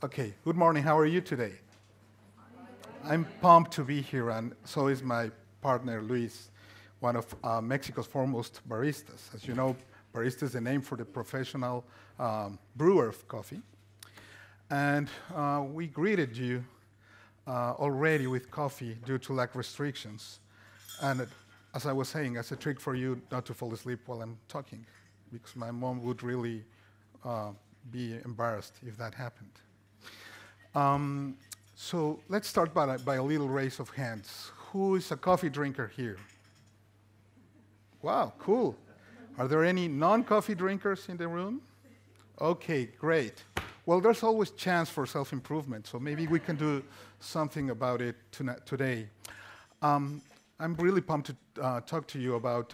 Okay, good morning. How are you today? I'm pumped to be here, and so is my partner, Luis, one of Mexico's foremost baristas. As you know, barista is the name for the professional brewer of coffee. And we greeted you already with coffee due to lack restrictions. And as I was saying, as a trick for you not to fall asleep while I'm talking, because my mom would really be embarrassed if that happened. So let's start by a little raise of hands. Who is a coffee drinker here? Wow, cool. Are there any non-coffee drinkers in the room? Okay, great. Well, there's always chance for self-improvement, so maybe we can do something about it today. I'm really pumped to talk to you about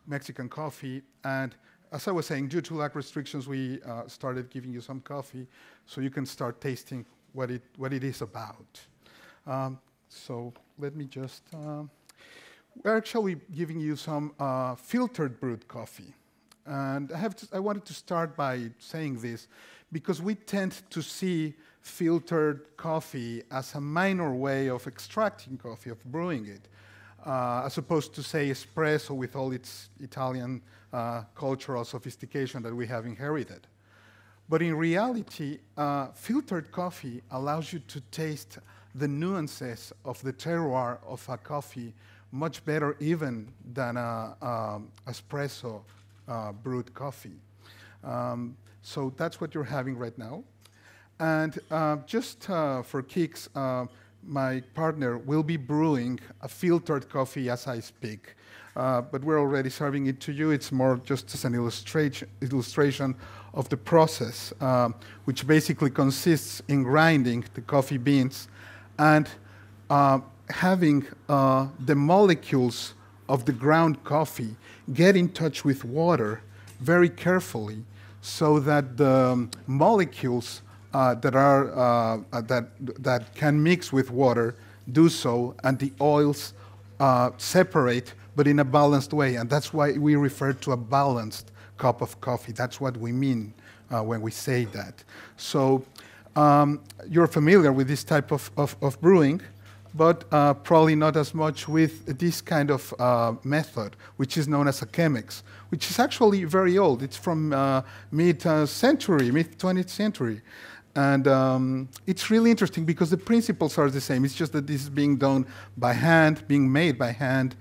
Mexican coffee, and as I was saying, due to lack restrictions, we started giving you some coffee so you can start tasting what it is about. So let me just, we're actually giving you some filtered brewed coffee. And I wanted to start by saying this because we tend to see filtered coffee as a minor way of extracting coffee, of brewing it, as opposed to, say, espresso with all its Italian cultural sophistication that we have inherited. But in reality, filtered coffee allows you to taste the nuances of the terroir of a coffee much better even than espresso brewed coffee. So that's what you're having right now. And just for kicks, my partner will be brewing a filtered coffee as I speak. But we're already serving it to you. It's more just as an illustration of the process, which basically consists in grinding the coffee beans and having the molecules of the ground coffee get in touch with water very carefully so that the molecules that can mix with water do so, and the oils separate, but in a balanced way. And that's why we refer to a balanced cup of coffee. That's what we mean when we say that. So you're familiar with this type of brewing, but probably not as much with this kind of method, which is known as a chemex, which is actually very old. It's from mid-century, mid-20th century. And it's really interesting because the principles are the same. It's just that this is being done by hand, being made by hand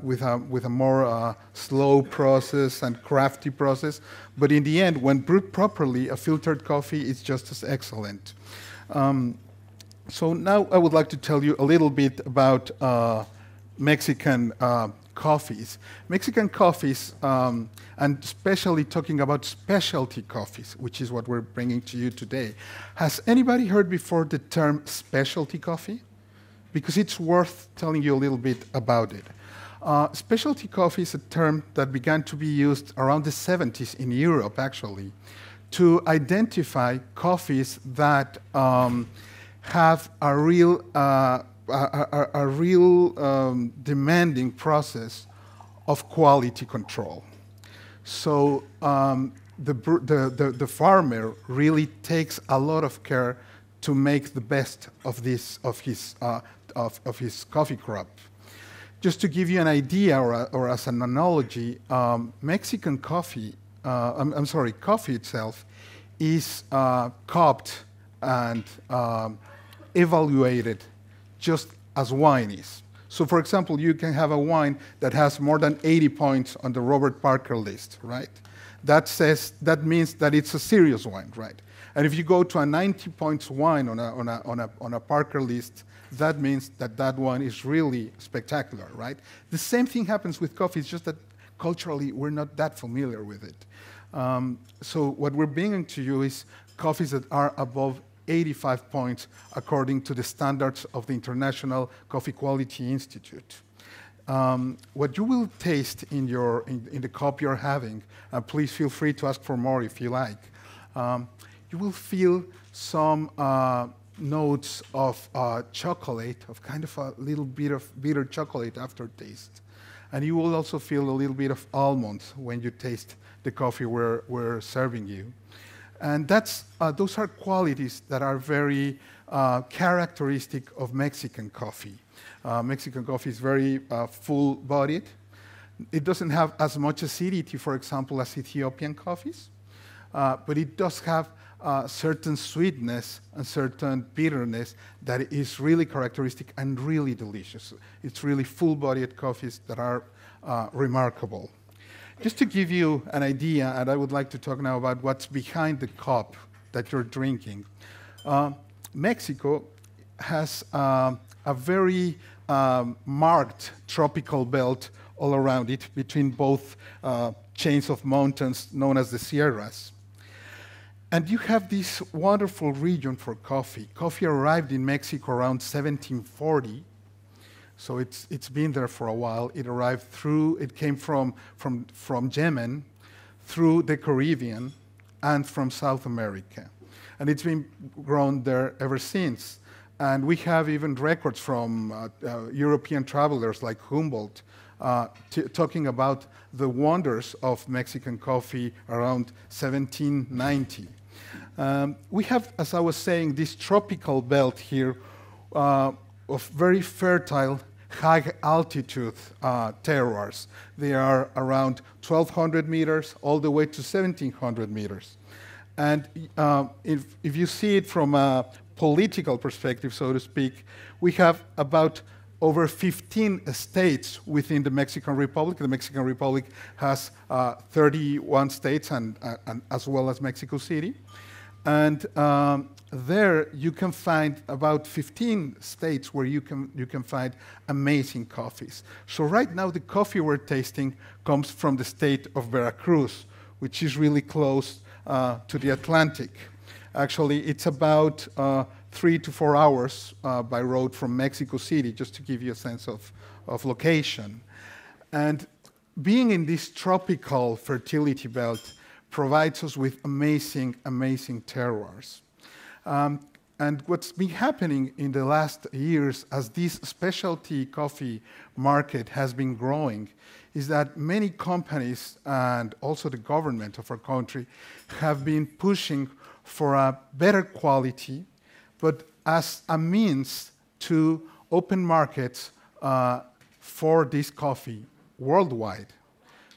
with a more slow process and crafty process. But in the end, when brewed properly, a filtered coffee is just as excellent. So now I would like to tell you a little bit about Mexican coffees. Mexican coffees, and especially talking about specialty coffees, which is what we're bringing to you today. Has anybody heard before the term specialty coffee? Because it's worth telling you a little bit about it. Specialty coffee is a term that began to be used around the 70s in Europe, actually, to identify coffees that have a real demanding process of quality control. So the farmer really takes a lot of care to make the best of his coffee crop. Just to give you an idea, or as an analogy, Mexican coffee, coffee itself is cupped and evaluated just as wine is. So, for example, you can have a wine that has more than 80 points on the Robert Parker list, right? That means that it's a serious wine, right? And if you go to a 90 points wine on a Parker list, that means that wine is really spectacular, right? The same thing happens with coffee. It's just that culturally we're not that familiar with it. So what we're bringing to you is coffees that are above 85 points according to the standards of the International Coffee Quality Institute. What you will taste in the cup you're having, please feel free to ask for more if you like. You will feel some notes of chocolate, of kind of a little bit of bitter chocolate aftertaste. And you will also feel a little bit of almonds when you taste the coffee we're serving you. And those are qualities that are very characteristic of Mexican coffee. Mexican coffee is very full-bodied. It doesn't have as much acidity, for example, as Ethiopian coffees, but it does have certain sweetness and certain bitterness that is really characteristic and really delicious. It's really full-bodied coffees that are remarkable. Just to give you an idea, and I would like to talk now about what's behind the cup that you're drinking. Mexico has a very marked tropical belt all around it between both chains of mountains known as the Sierras. And you have this wonderful region for coffee. Coffee arrived in Mexico around 1740. So it's been there for a while. It came from Yemen, through the Caribbean, and from South America. And it's been grown there ever since. And we have even records from European travelers like Humboldt talking about the wonders of Mexican coffee around 1790. We have, as I was saying, this tropical belt here of very fertile, high-altitude terroirs. They are around 1,200 meters all the way to 1,700 meters. And if you see it from a political perspective, so to speak, we have about over 15 states within the Mexican Republic. The Mexican Republic has 31 states, and as well as Mexico City. And there you can find about 15 states where you can find amazing coffees. So right now the coffee we're tasting comes from the state of Veracruz, which is really close to the Atlantic. Actually, it's about 3 to 4 hours by road from Mexico City, just to give you a sense of location. And being in this tropical fertility belt provides us with amazing, amazing terroirs. And what's been happening in the last years as this specialty coffee market has been growing is that many companies and also the government of our country have been pushing for a better quality, but as a means to open markets for this coffee worldwide,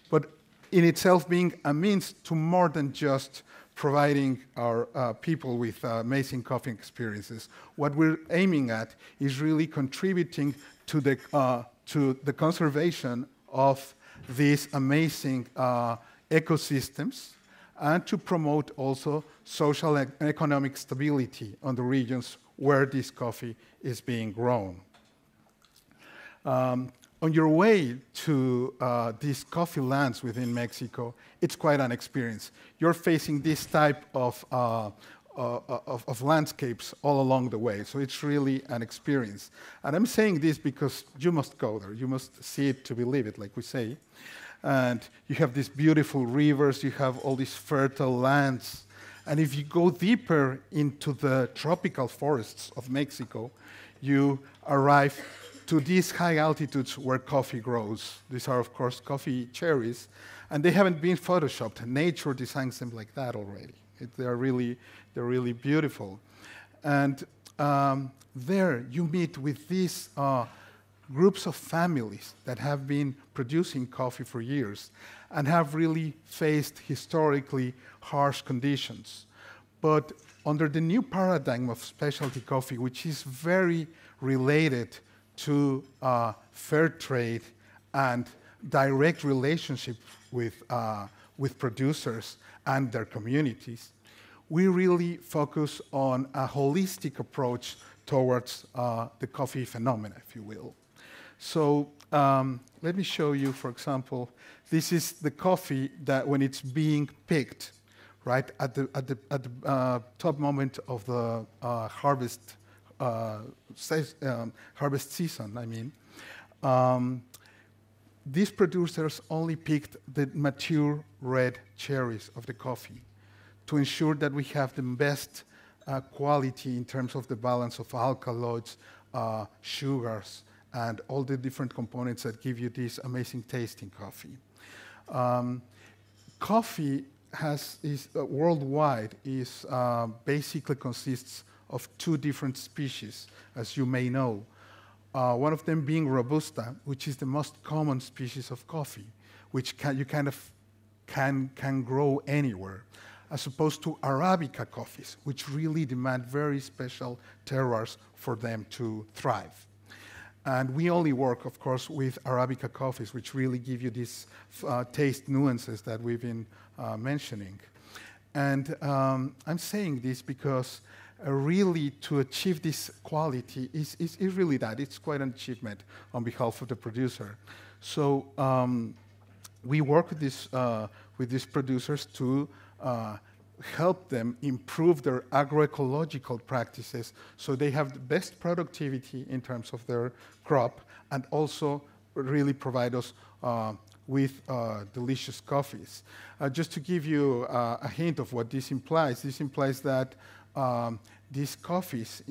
but in itself being a means to more than just providing our people with amazing coffee experiences. What we're aiming at is really contributing to the conservation of these amazing ecosystems, and to promote also social and economic stability on the regions where this coffee is being grown. On your way to these coffee lands within Mexico, it's quite an experience. You're facing this type of landscapes all along the way, so it's really an experience. And I'm saying this because you must go there. You must see it to believe it, like we say. And you have these beautiful rivers, you have all these fertile lands. And if you go deeper into the tropical forests of Mexico, you arrive to these high altitudes where coffee grows. These are, of course, coffee cherries, and they haven't been photoshopped. Nature designs them like that already. They're really beautiful. And there you meet with these groups of families that have been producing coffee for years and have really faced historically harsh conditions. But under the new paradigm of specialty coffee, which is very related to fair trade and direct relationship with producers and their communities, we really focus on a holistic approach towards the coffee phenomena, if you will. So let me show you, for example, this is the coffee that when it's being picked, right, at the top moment of the harvest season, I mean. These producers only picked the mature red cherries of the coffee to ensure that we have the best quality in terms of the balance of alkaloids, sugars, and all the different components that give you this amazing tasting coffee. Coffee worldwide is basically consists of two different species, as you may know. One of them being Robusta, which is the most common species of coffee, which you kind of can grow anywhere, as opposed to Arabica coffees, which really demand very special terroirs for them to thrive. And we only work, of course, with Arabica coffees, which really give you these taste nuances that we've been mentioning. And I'm saying this because really to achieve this quality is really that. It's quite an achievement on behalf of the producer. So we work with these producers to help them improve their agroecological practices so they have the best productivity in terms of their crop and also really provide us with delicious coffees. Just to give you a hint of what this implies that these coffees,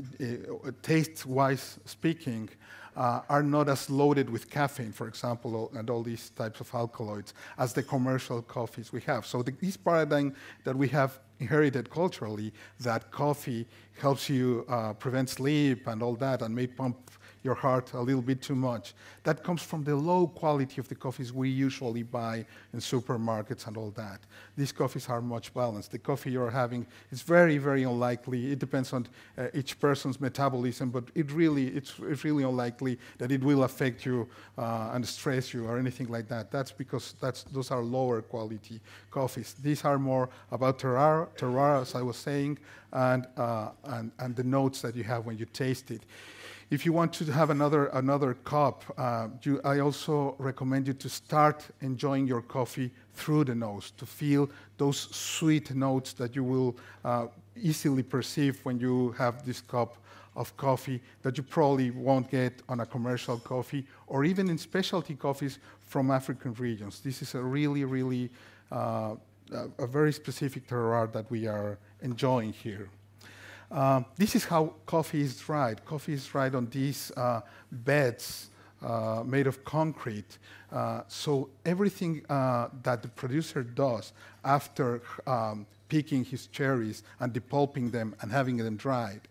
taste-wise speaking, are not as loaded with caffeine, for example, and all these types of alkaloids as the commercial coffees we have. So this paradigm that we have inherited culturally, that coffee helps you prevent sleep and all that and may pump your heart a little bit too much, that comes from the low quality of the coffees we usually buy in supermarkets and all that. These coffees are much balanced. The coffee you're having is very, very unlikely. It depends on each person's metabolism, but it's really unlikely that it will affect you and stress you or anything like that. That's because those are lower quality coffees. These are more about terroir, as I was saying, and the notes that you have when you taste it. If you want to have another cup, I also recommend you to start enjoying your coffee through the nose, to feel those sweet notes that you will easily perceive when you have this cup of coffee that you probably won't get on a commercial coffee or even in specialty coffees from African regions. This is a really a very specific terroir that we are enjoying here. This is how coffee is dried. Coffee is dried on these beds made of concrete. So everything that the producer does after picking his cherries and depulping them and having them dried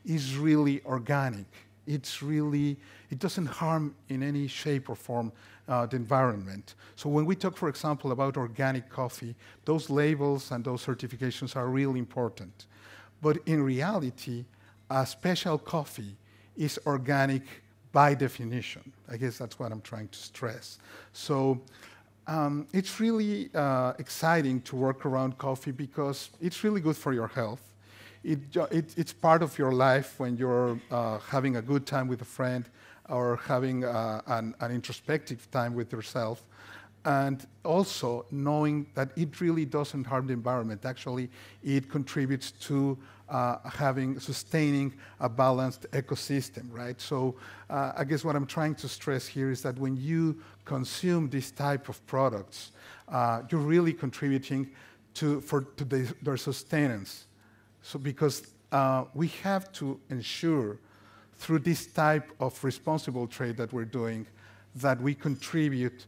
is really organic. It doesn't harm in any shape or form the environment. So when we talk, for example, about organic coffee, those labels and those certifications are really important. But in reality, a special coffee is organic by definition. I guess that's what I'm trying to stress. So it's really exciting to work around coffee because it's really good for your health. It's part of your life when you're having a good time with a friend or having an introspective time with yourself. And also knowing that it really doesn't harm the environment. Actually, it contributes to sustaining a balanced ecosystem, right? So I guess what I'm trying to stress here is that when you consume this type of products, you're really contributing to their sustenance. So because we have to ensure through this type of responsible trade that we're doing that we contribute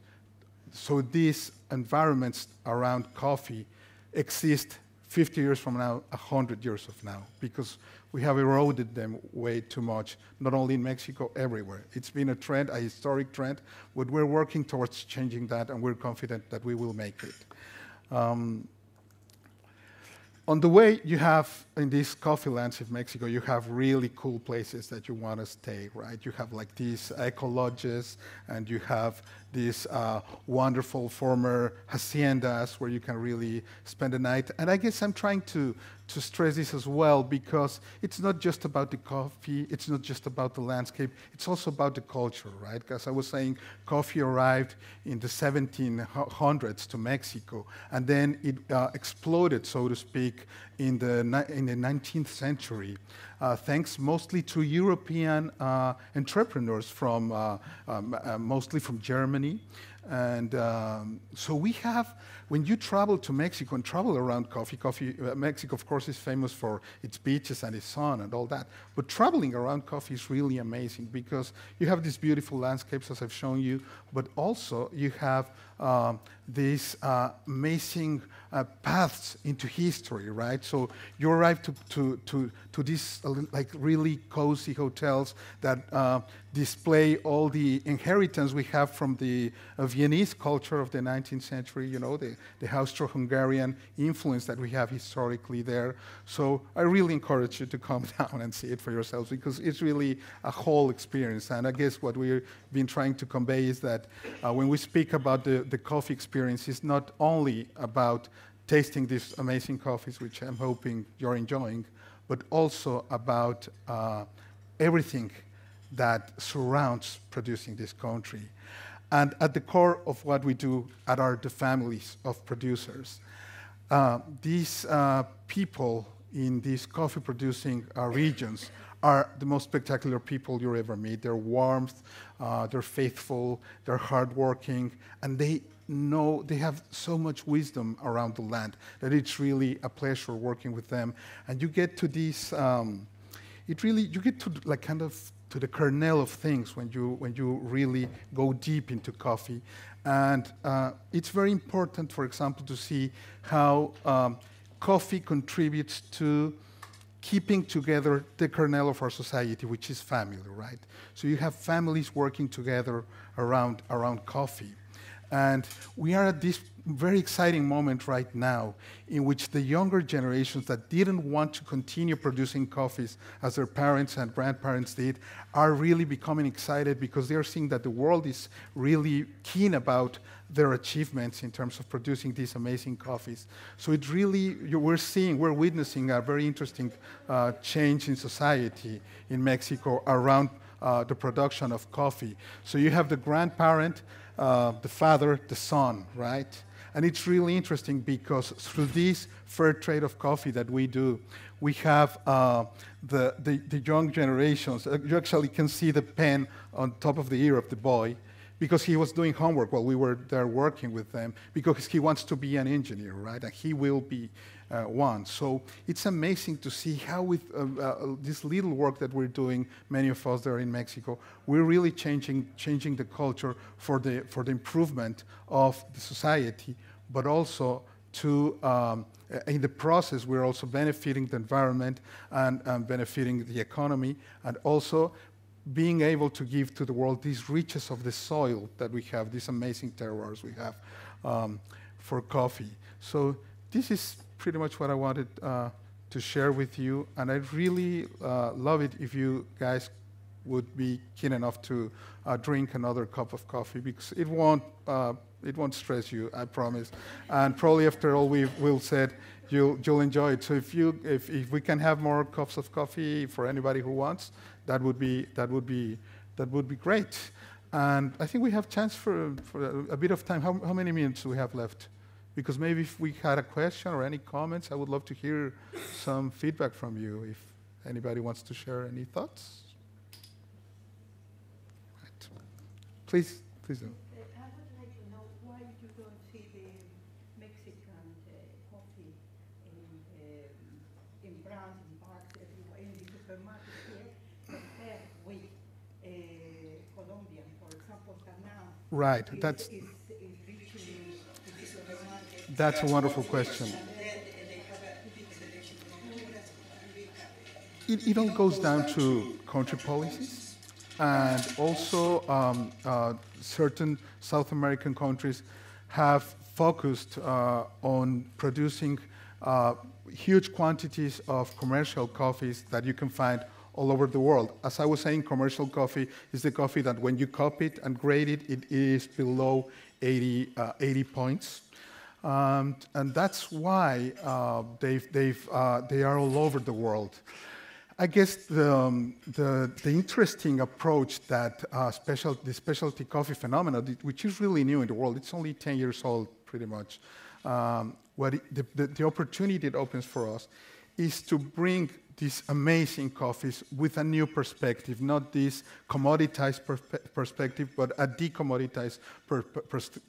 so these environments around coffee exist 50 years from now, 100 years from now, because we have eroded them way too much, not only in Mexico, everywhere. It's been a trend, a historic trend, but we're working towards changing that, and we're confident that we will make it. On the way, you have, in these coffee lands of Mexico, you have really cool places that you want to stay, right? You have like these eco-lodges, and you have these wonderful former haciendas where you can really spend the night. And I guess I'm trying to stress this as well, because it's not just about the coffee, it's not just about the landscape, it's also about the culture, right? Because I was saying coffee arrived in the 1700s to Mexico, and then it exploded, so to speak, in the 19th century, thanks mostly to European entrepreneurs from mostly from Germany. And so we have, when you travel to Mexico and travel around Mexico, of course, is famous for its beaches and its sun and all that. But traveling around coffee is really amazing because you have these beautiful landscapes, as I've shown you, but also you have these amazing paths into history, right? So you arrive to these like really cozy hotels that display all the inheritance we have from the Viennese culture of the 19th century, you know, the Austro-Hungarian influence that we have historically there. So I really encourage you to come down and see it for yourselves, because it's really a whole experience. And I guess what we've been trying to convey is that when we speak about the coffee experience, it's not only about tasting these amazing coffees, which I'm hoping you're enjoying, but also about everything that surrounds producing this country. And at the core of what we do are the families of producers. These people in these coffee-producing regions are the most spectacular people you ever meet. They're warm, they're faithful, they're hardworking, and they have so much wisdom around the land that it's really a pleasure working with them. And you get to these, you get to like kind of to the kernel of things when you really go deep into coffee. And it's very important, for example, to see how coffee contributes to keeping together the kernel of our society, which is family, right? So you have families working together around coffee. And we are at this very exciting moment right now in which the younger generations that didn't want to continue producing coffees as their parents and grandparents did are really becoming excited, because they're seeing that the world is really keen about their achievements in terms of producing these amazing coffees. So it really, we're witnessing a very interesting change in society in Mexico around the production of coffee. So you have the grandparent, the father, the son, right? And it's really interesting because through this fair trade of coffee that we do, we have the young generations. You actually can see the pen on top of the ear of the boy, because he was doing homework while we were there working with them, because he wants to be an engineer, right? And he will be one. So it's amazing to see how with this little work that we're doing, many of us there in Mexico, we're really changing the culture for the improvement of the society, but also to, in the process, we're also benefiting the environment and benefiting the economy, and also being able to give to the world these riches of the soil that we have, these amazing terroirs we have for coffee. So this is pretty much what I wanted to share with you, and I'd really love it if you guys would be keen enough to drink another cup of coffee, because it won't stress you, I promise. And probably after all we've said, you'll enjoy it. So if we can have more cups of coffee for anybody who wants, that would be great. And I think we have chance for a bit of time. How many minutes do we have left? Because maybe if we had a question or any comments, I would love to hear some feedback from you, if anybody wants to share any thoughts. Right. Please do. I would like to know why you don't see the Mexican coffee in brands, in parks, everywhere, in the supermarket here, compared with Colombian, for example, that now right. That's a wonderful question. It all goes down to country policies, and also certain South American countries have focused on producing huge quantities of commercial coffees that you can find all over the world. As I was saying, commercial coffee is the coffee that when you cup it and grade it, it is below 80 points. And that's why they are all over the world. I guess the interesting approach that the specialty coffee phenomenon, which is really new in the world, it's only 10 years old pretty much. The opportunity it opens for us is to bring these amazing coffees with a new perspective, not this commoditized perspective, but a decommoditized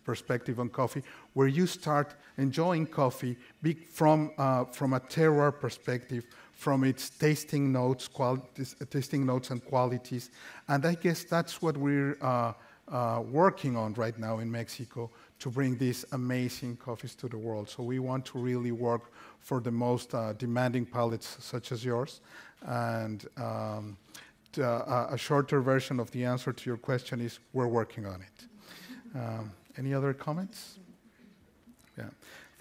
perspective on coffee, where you start enjoying coffee from a terroir perspective, from its tasting notes and qualities. And I guess that's what we're working on right now in Mexico, to bring these amazing coffees to the world. So we want to really work for the most demanding palates such as yours. And a shorter version of the answer to your question is we're working on it. Any other comments? Yeah.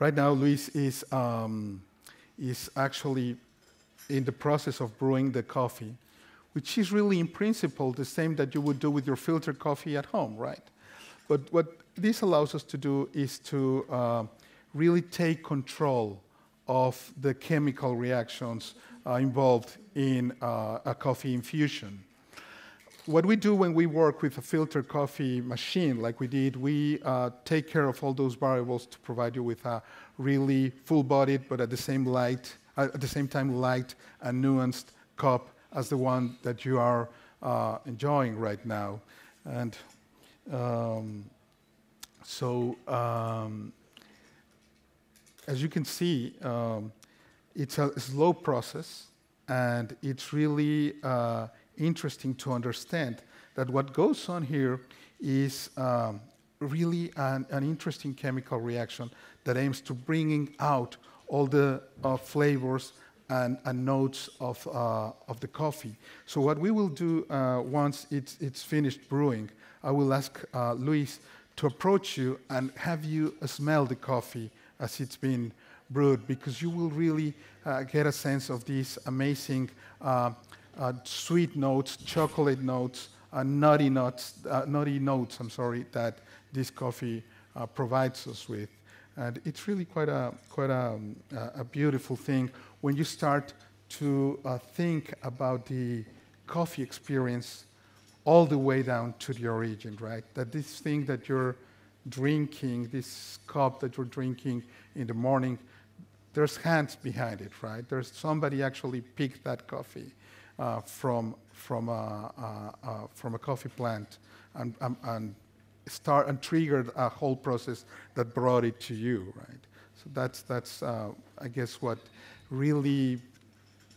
Right now, Luis is actually in the process of brewing the coffee, which is really, in principle, the same that you would do with your filtered coffee at home, right? But what this allows us to do is to really take control of the chemical reactions involved in a coffee infusion. What we do when we work with a filtered coffee machine, like we did, we take care of all those variables to provide you with a really full-bodied, but at the same time light and nuanced cup as the one that you are enjoying right now. And as you can see, it's a slow process, and it's really interesting to understand that what goes on here is really an interesting chemical reaction that aims to bringing out all the flavors and notes of the coffee. So what we will do once it's finished brewing, I will ask Luis to approach you and have you smell the coffee as it's been brewed, because you will really get a sense of these amazing sweet notes, chocolate notes, nutty notes, that this coffee provides us with. And it's really quite a beautiful thing when you start to think about the coffee experience all the way down to the origin, right? That this thing that you're drinking, this cup that you're drinking in the morning, there's hands behind it, right? There's somebody actually picked that coffee from a coffee plant and triggered a whole process that brought it to you, right? So that's I guess what really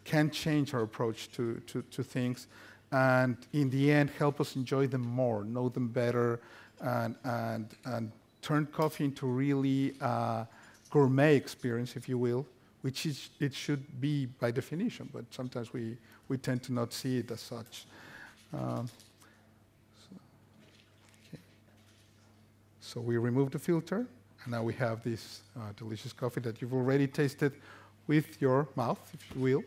can change our approach to things, and in the end help us enjoy them more, know them better, and turn coffee into really gourmet experience, if you will, which it should be by definition, but sometimes we tend to not see it as such. So we remove the filter, and now we have this delicious coffee that you've already tasted with your mouth, if you will.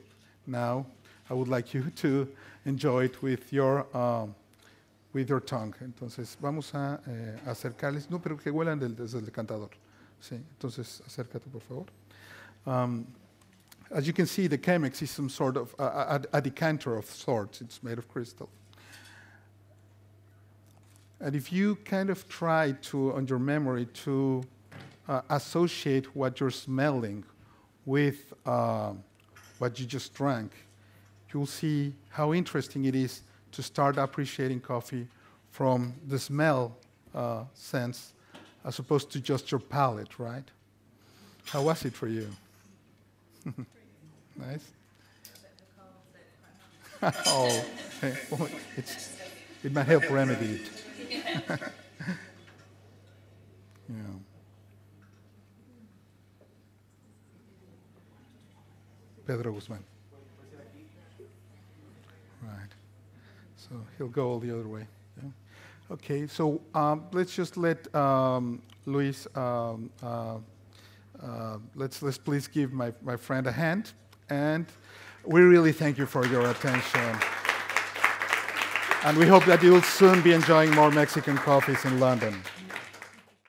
Now I would like you to enjoy it with your tongue. Entonces vamos a acercarles, no, pero que huelan desde el decantador. Sí, entonces acércate, por favor. As you can see, the Chemex is some sort of a decanter of sorts. It's made of crystal. And if you kind of try to, on your memory, to associate what you're smelling with what you just drank, you'll see how interesting it is to start appreciating coffee from the smell sense as opposed to just your palate, right? How was it for you? Nice? Oh, okay. Well, it might help remedy it. Yeah. Pedro Guzmán. Right. So he'll go all the other way. Yeah. Okay, so let's just let Luis, let's please give my friend a hand. And we really thank you for your attention. And we hope that you will soon be enjoying more Mexican coffees in London.